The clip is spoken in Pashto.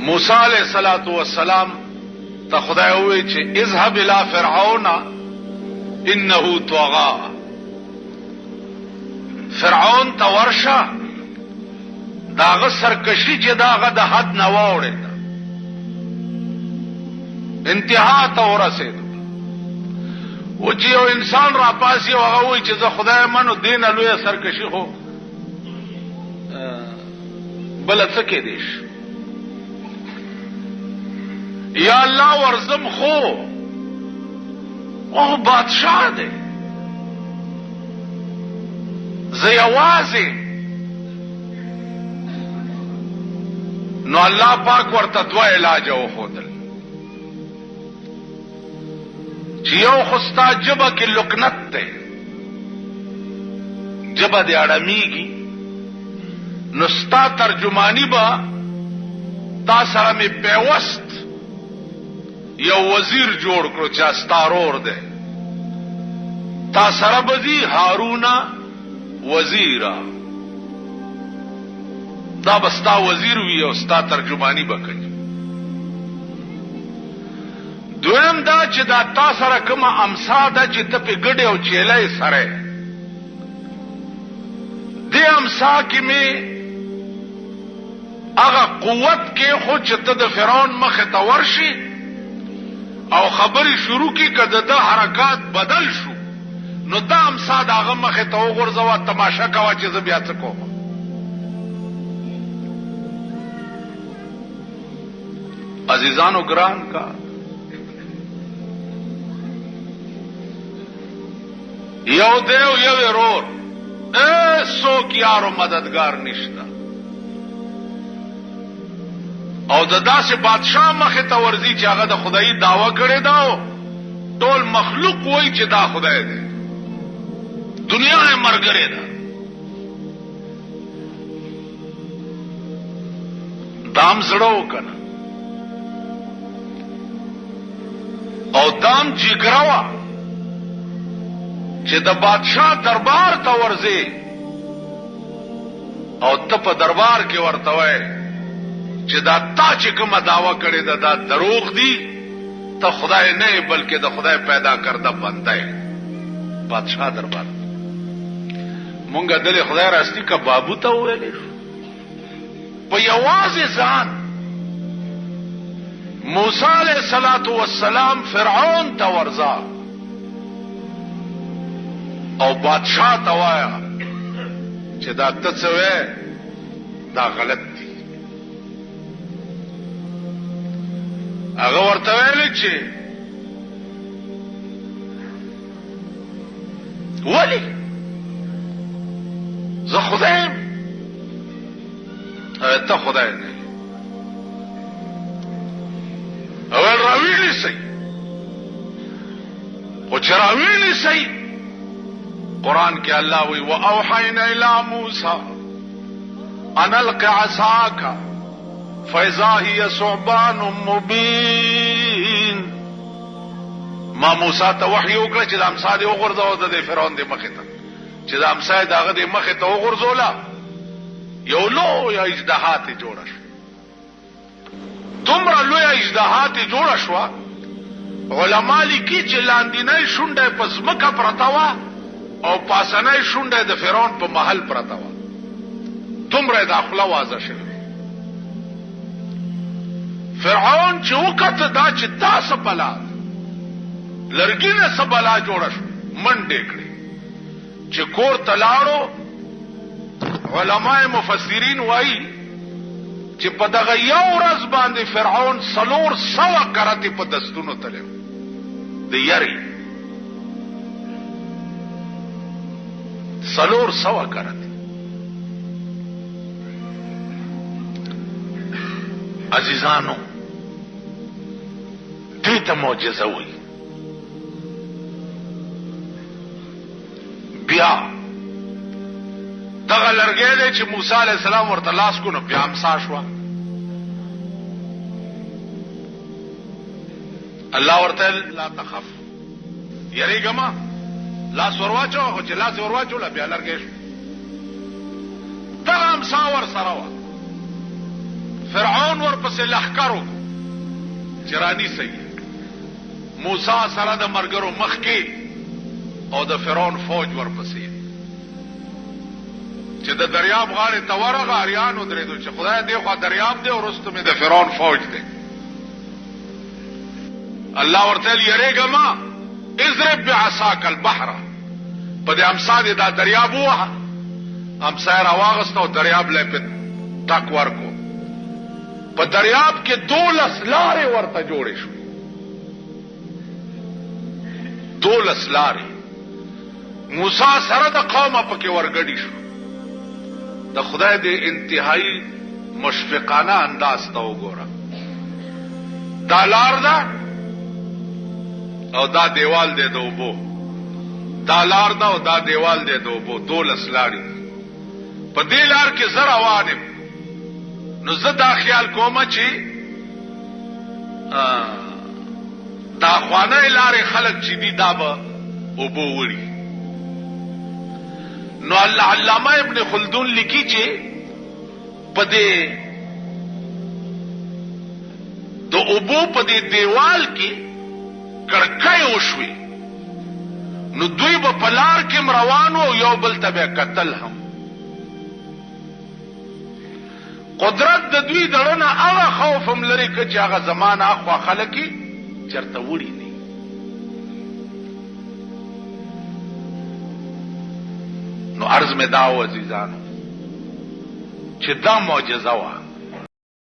موسی علیہ الصلوۃ والسلام ته خدای وی چې اذهب الى فرعون انه طغى. فرعون ته ورشه داغه سرکشي چې داغه د حد نه واوړې انتها ته ورسېد. و چې یو انسان را پاسي او هغه وی چې زه خدای منو دین لوی سرکشي خو بل څه کې دیش یا الله ورزم خو او بادشاہ دی زه یوازې. نو الله پاک ورته دوه علاج وښودل چې یو خو ستا ژبه کې لکنت دی، ژبه دې اړمیږي، نو ستا ترجمانی به تا سره مې پیوست یو وزیر جوړ کړو چې استارور دی، تا سره به دي هارون وزیرا، دا به ستا وزیر وي او ستا ترجمانی به کوي. دویم دا چې دا تا سره کومه امسا ده چې ته پې ګډې او چیلې سره دې امسا کې مې هغه قوت کې خو چې ته د فرعون مخې ته ورشي او خبرې شروع کی که د ده حرکات بدل شو نو دا امسا د هغه مخې ته وغورځوه، تماشه کوه چې زه بیا څه کوم. عزیزانو ګران کا یو دیو یو ورور څوک یارو مددگار نشته او د داسې بادشاہ مخې ته ورځي چې هغه د خدایي دعوه کړې ده او ټول مخلوق وایي چې دا خدای دی، دنیا یې مرګرې ده. دام زړه وکنه او دام جګره وه چې د بادشاہ دربار ته ورځي او ته په دربار کې ورته وایې چې دا تا چې کومه دعوه کړې ده دا دروغ دي، ته خدای نه یې بلکې د خدای پیدا کرده بنده یې. بادشاہ دربار مونږه دلې خدای راستی که بابو ته وویلې شو په یوازې ځان. موسی علیہ الصلوۃ والسلام فرعون ته ورځه او بادشاہ ته وایا چې دا ته څه وې دا غلط دي. هغه ورته ویل چې ولی زه خدایم ته خدای نه اول راویلی سی خو چې راویلی سی قرآن کې الله وی واوحینا الی موسی ان الق عصاک فاذا هي ثعبان مبین. ما موسی ته وحی وکړه چې د امسا دې وغورځوه د فرعون د مخې ته، چې د امسا یې د هغه د مخې ته وغورځوله یو لویه اژدها ترې جوړه شوه. دومره لویه اژدها ترې جوړه شوه علما لیکي چې لاندینۍ شونډه په ځمکه پرته وه او پاسنۍ شونډه د فرعون په محل پرته وه، دومره یې دا خوله واضح شوې. فرعون چې وکته دا چې دا څه بلا لرګینه څه بلا جوړه شو منډې کړې چې کور ته لاړو. علماء مفسرین وایي چې په دغه یو ورځ باندې فرعون 400 کرتې په دستونو تللی د یری 400 کرتې. عزیزانو دې ته معجزه وایي. بیا دغه لرګی دی چې موسی علیہ السلام ورته لاس کو نو بیا امسا شوه. الله ورته لا تخف یریږه ما لاس ورواچو خو چې لاس ورواچوله بیا لرګی شو. دغه امسا ورسره وه. فرعون ورپسې لښکرو چې رانیسئ موسی سره د ملګرو مخکې او د فرعون فوج ورپسې چې د دریاب غاړې ته ورغه اریان ودرېدو چې خدای دې خوا دریاب دی او وروسته مې د فرعون فوج دی. الله ورته ویل یریږه مه اضرب بعصاک البحر په دې امسا دې دا دریاب ووهه. امسا یې راواغسته او دریاب له پې ټک ورکو. په دریاب کې 12 لارې ورته جوړې شوې. 12 لارې موسی سره د قومه پکې ورګډې شو. د خدای د انتهایی مشفقانه انداز ته وګوره. دا لار ده او دا دیوال دی د اوبو. دا لار ده او دا دیوال دی د اوبو. 12 لارې په دې لار کې زه روان یم. نو زه دا خیال کوم چې دا خوانه لارې خلق چې دي دا به اوبو وړي. نو علامه ابن خلدون لیکي چې په دې د اوبو په دې دیوال کې کړکۍ وشوي. نو دوی به په لار کې روانو او یو بل ته به قتل هم. قدرت د دوی دړنه هغه خوف هم لري چې هغه زمانه اخوا خلکي چرته وړي نه. نو عرض میں داو عزیزانو چې دا معجزه وه